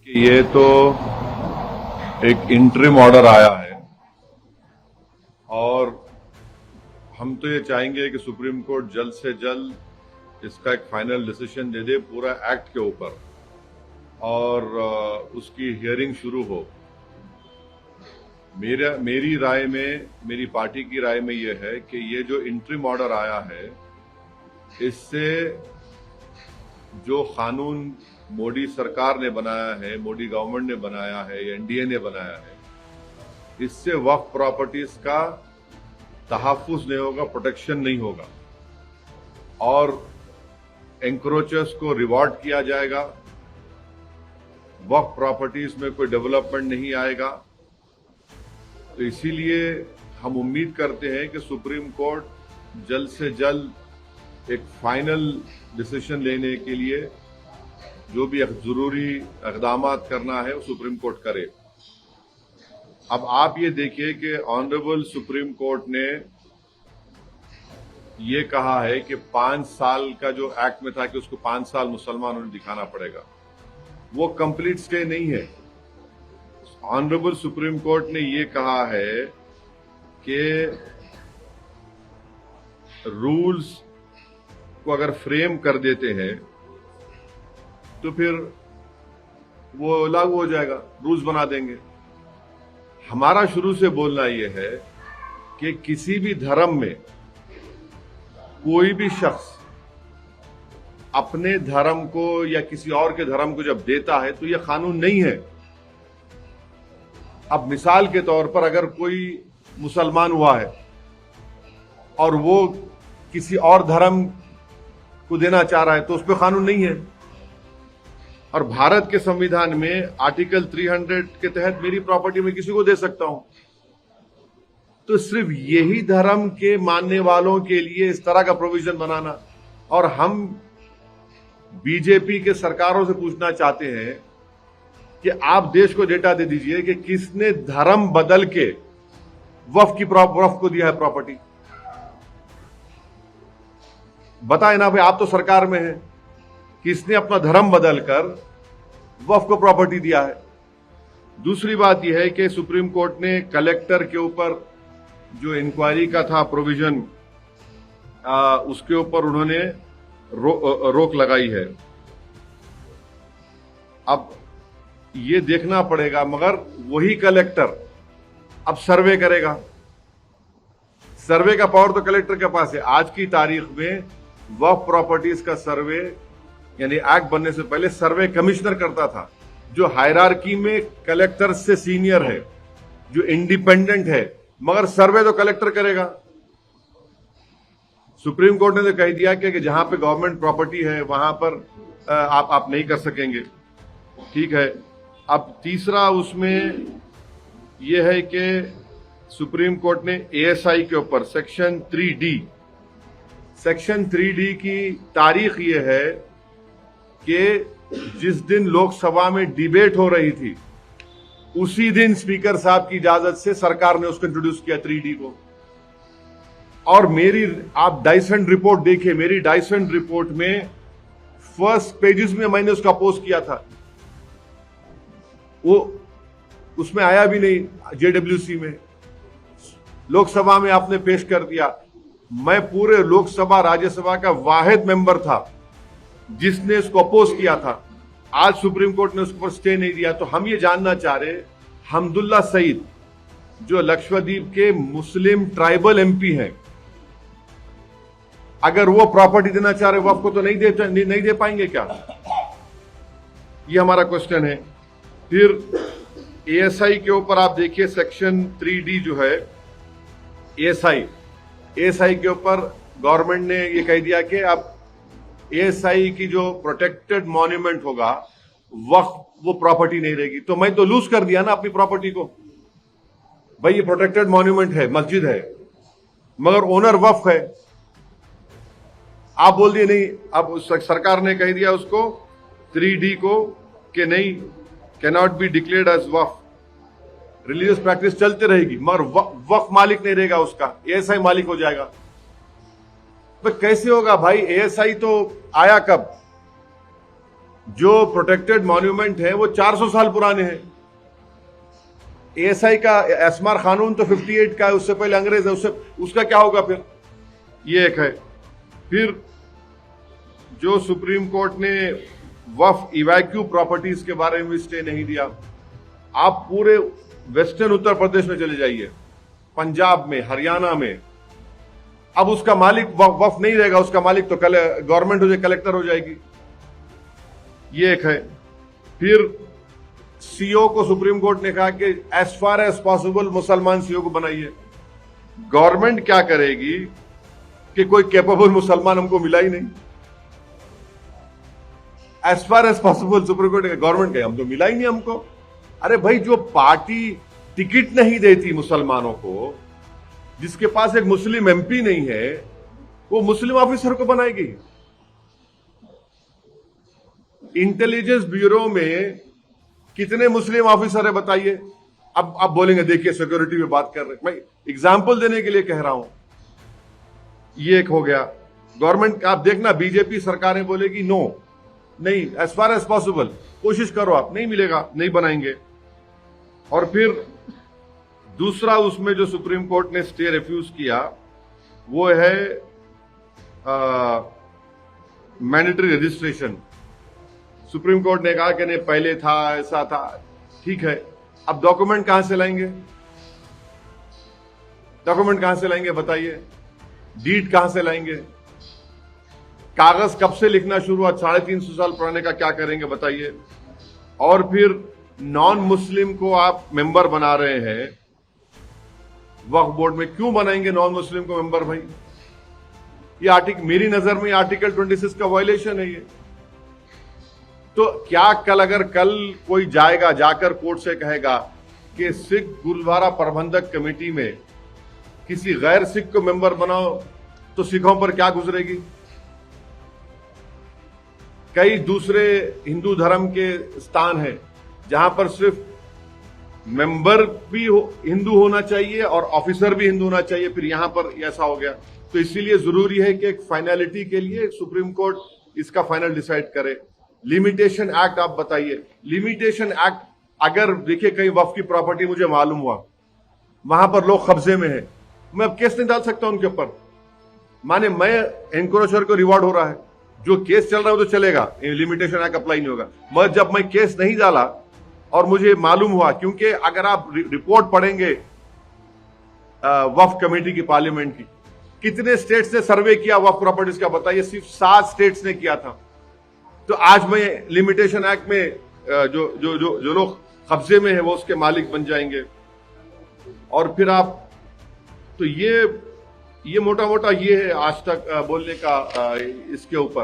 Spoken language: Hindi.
ये तो एक इंटरिम ऑर्डर आया है और हम तो ये चाहेंगे कि सुप्रीम कोर्ट जल्द से जल्द इसका एक फाइनल डिसीजन दे दे पूरा एक्ट के ऊपर और उसकी हियरिंग शुरू हो। मेरी राय में, मेरी पार्टी की राय में यह है कि ये जो इंटरिम ऑर्डर आया है इससे जो कानून मोदी सरकार ने बनाया है, मोदी गवर्नमेंट ने बनाया है, एनडीए ने बनाया है, इससे वक्फ प्रॉपर्टीज का तहफ्फुज नहीं होगा, प्रोटेक्शन नहीं होगा और एंक्रोचर्स को रिवॉर्ड किया जाएगा। वक्फ प्रॉपर्टीज में कोई डेवलपमेंट नहीं आएगा। तो इसीलिए हम उम्मीद करते हैं कि सुप्रीम कोर्ट जल्द से जल्द एक फाइनल डिसीजन लेने के लिए जो भी जरूरी इक़दाम करना है वो सुप्रीम कोर्ट करे। अब आप ये देखिए कि ऑनरेबल सुप्रीम कोर्ट ने ये कहा है कि 5 साल का जो एक्ट में था कि उसको 5 साल मुसलमानों ने दिखाना पड़ेगा, वो कंप्लीट स्टे नहीं है। ऑनरेबल सुप्रीम कोर्ट ने ये कहा है कि रूल्स को अगर फ्रेम कर देते हैं तो फिर वो लागू हो जाएगा, रूल्स बना देंगे। हमारा शुरू से बोलना यह है कि किसी भी धर्म में कोई भी शख्स अपने धर्म को या किसी और के धर्म को जब देता है तो यह कानून नहीं है। अब मिसाल के तौर पर अगर कोई मुसलमान हुआ है और वो किसी और धर्म को देना चाह रहा है तो उस पर कानून नहीं है। और भारत के संविधान में आर्टिकल 300 के तहत मेरी प्रॉपर्टी में किसी को दे सकता हूं। तो सिर्फ यही धर्म के मानने वालों के लिए इस तरह का प्रोविजन बनाना, और हम बीजेपी के सरकारों से पूछना चाहते हैं कि आप देश को डेटा दे दीजिए कि किसने धर्म बदल के वक्फ को दिया है प्रॉपर्टी। बताए ना भाई, आप तो सरकार में हैं, किसने अपना धर्म बदलकर वक्फ को प्रॉपर्टी दिया है। दूसरी बात यह है कि सुप्रीम कोर्ट ने कलेक्टर के ऊपर जो इंक्वायरी का था प्रोविजन, उसके ऊपर उन्होंने रोक लगाई है। अब ये देखना पड़ेगा, मगर वही कलेक्टर अब सर्वे करेगा। सर्वे का पावर तो कलेक्टर के पास है। आज की तारीख में वक्फ प्रॉपर्टीज का सर्वे यानी एक्ट बनने से पहले सर्वे कमिश्नर करता था, जो हायरार्की में कलेक्टर से सीनियर है, जो इंडिपेंडेंट है, मगर सर्वे तो कलेक्टर करेगा। सुप्रीम कोर्ट ने तो कह दिया कि जहां पे गवर्नमेंट प्रॉपर्टी है वहां पर आप नहीं कर सकेंगे। ठीक है। अब तीसरा उसमें यह है कि सुप्रीम कोर्ट ने एएसआई के ऊपर सेक्शन 3D की तारीख यह है कि जिस दिन लोकसभा में डिबेट हो रही थी उसी दिन स्पीकर साहब की इजाजत से सरकार ने उसको इंट्रोड्यूस किया 3D को। और मेरी आप डाइसेंट रिपोर्ट देखिए, मेरी डाइसेंट रिपोर्ट में फर्स्ट पेजेस में मैंने उसका पोस्ट किया था, वो उसमें आया भी नहीं। जेडब्ल्यूसी में लोकसभा में आपने पेश कर दिया। मैं पूरे लोकसभा राज्यसभा का वाहिद मेंबर था जिसने इसको अपोज किया था। आज सुप्रीम कोर्ट ने उसके ऊपर स्टे नहीं दिया। तो हम ये जानना चाह रहे, हमदुल्ला सईद जो लक्षद्वीप के मुस्लिम ट्राइबल एमपी हैं, अगर वो प्रॉपर्टी देना चाह रहे वक्फ को तो नहीं दे पाएंगे क्या? ये हमारा क्वेश्चन है। फिर एएसआई के ऊपर आप देखिए सेक्शन 3D जो है एएसआई के ऊपर गवर्नमेंट ने ये कह दिया कि अब एएसआई की जो प्रोटेक्टेड मॉन्यूमेंट होगा वक्फ वो प्रॉपर्टी नहीं रहेगी। तो मैं तो लूज कर दिया ना अपनी प्रॉपर्टी को। भाई ये प्रोटेक्टेड मॉन्यूमेंट है, मस्जिद है, मगर ओनर वक्फ है। आप बोल दिए नहीं। अब सरकार ने कह दिया उसको 3D को कि नहीं, कैनॉट बी डिक्लेयर्ड एज वक्फ। रिलीजियस प्रैक्टिस चलती रहेगी मगर वक्फ मालिक नहीं रहेगा, उसका एएसआई मालिक हो जाएगा। तो कैसे होगा भाई? एएसआई तो आया कब? जो प्रोटेक्टेड मॉन्यूमेंट है वो 400 साल पुराने हैं। एएसआई का एस्मार कानून तो 58 का है, उससे पहले अंग्रेज है, उसका क्या होगा फिर? ये एक है। फिर जो सुप्रीम कोर्ट ने वफ इवैक्यू प्रॉपर्टीज के बारे में भी स्टे नहीं दिया। आप पूरे वेस्टर्न उत्तर प्रदेश में चले जाइए, पंजाब में, हरियाणा में, अब उसका मालिक वफ नहीं रहेगा, उसका मालिक तो गवर्नमेंट हो जाएगी, कलेक्टर हो जाएगी। ये एक है। फिर सीओ को सुप्रीम कोर्ट ने कहा कि एज फार एज पॉसिबल मुसलमान सीओ को बनाइए। गवर्नमेंट क्या करेगी कि कोई कैपेबल मुसलमान हमको मिला ही नहीं। As far as possible supreme court ने गवर्नमेंट कहे हम तो मिला ही नहीं हमको। अरे भाई, जो पार्टी टिकट नहीं देती मुसलमानों को, जिसके पास एक मुस्लिम एमपी नहीं है, वो मुस्लिम ऑफिसर को बनाएगी। इंटेलिजेंस ब्यूरो में कितने मुस्लिम ऑफिसर है बताइए? अब आप बोलेंगे देखिए सिक्योरिटी में बात कर रहे, मैं एग्जाम्पल देने के लिए कह रहा हूं। ये एक हो गया। गवर्नमेंट आप देखना, बीजेपी सरकारें बोलेगी नो, नहीं, एज फार एज पॉसिबल कोशिश करो, आप नहीं मिलेगा, नहीं बनाएंगे। और फिर दूसरा उसमें जो सुप्रीम कोर्ट ने स्टे रिफ्यूज किया वो है मैंडेटरी रजिस्ट्रेशन। सुप्रीम कोर्ट ने कहा कि नहीं, पहले था, ऐसा था, ठीक है, अब डॉक्यूमेंट कहां से लाएंगे? डॉक्यूमेंट कहां से लाएंगे बताइए? डीड कहां से लाएंगे? कागज कब से लिखना शुरू हुआ? 350 साल पुराने का क्या करेंगे बताइए? और फिर नॉन मुस्लिम को आप मेंबर बना रहे हैं वक्फ बोर्ड में, क्यों बनाएंगे नॉन मुस्लिम को मेंबर भाई? ये आर्टिकल, मेरी नजर में आर्टिकल 26 का वायलेशन है ये। तो क्या कल कोई जाकर कोर्ट से कहेगा कि सिख गुरुद्वारा प्रबंधक कमेटी में किसी गैर सिख को मेंबर बनाओ, तो सिखों पर क्या गुजरेगी? कई दूसरे हिंदू धर्म के स्थान हैं जहां पर सिर्फ मेंबर भी हिंदू होना चाहिए और ऑफिसर भी हिंदू होना चाहिए, फिर यहां पर ऐसा हो गया। तो इसीलिए जरूरी है कि एक फाइनलिटी के लिए सुप्रीम कोर्ट इसका फाइनल डिसाइड करे। लिमिटेशन एक्ट आप बताइए, लिमिटेशन एक्ट अगर देखिए कहीं वक्फ की प्रॉपर्टी मुझे मालूम हुआ वहां पर लोग कब्जे में है, मैं अब केस नहीं डाल सकता उनके ऊपर। माने मैं एनक्रोचर को रिवॉर्ड हो रहा है, जो केस चल रहा है वो तो चलेगा, लिमिटेशन एक्ट अप्लाई नहीं होगा। मगर जब मैं केस नहीं डाला और मुझे मालूम हुआ, क्योंकि अगर आप रिपोर्ट पढ़ेंगे वक्फ कमेटी की, पार्लियामेंट की, कितने स्टेट्स ने सर्वे किया वक्फ प्रॉपर्टीज का बताइए? सिर्फ 7 स्टेट्स ने किया था। तो आज मैं लिमिटेशन एक्ट में जो लोग कब्जे में है वो उसके मालिक बन जाएंगे। और फिर आप, तो ये मोटा मोटा ये है आज तक बोलने का इसके ऊपर।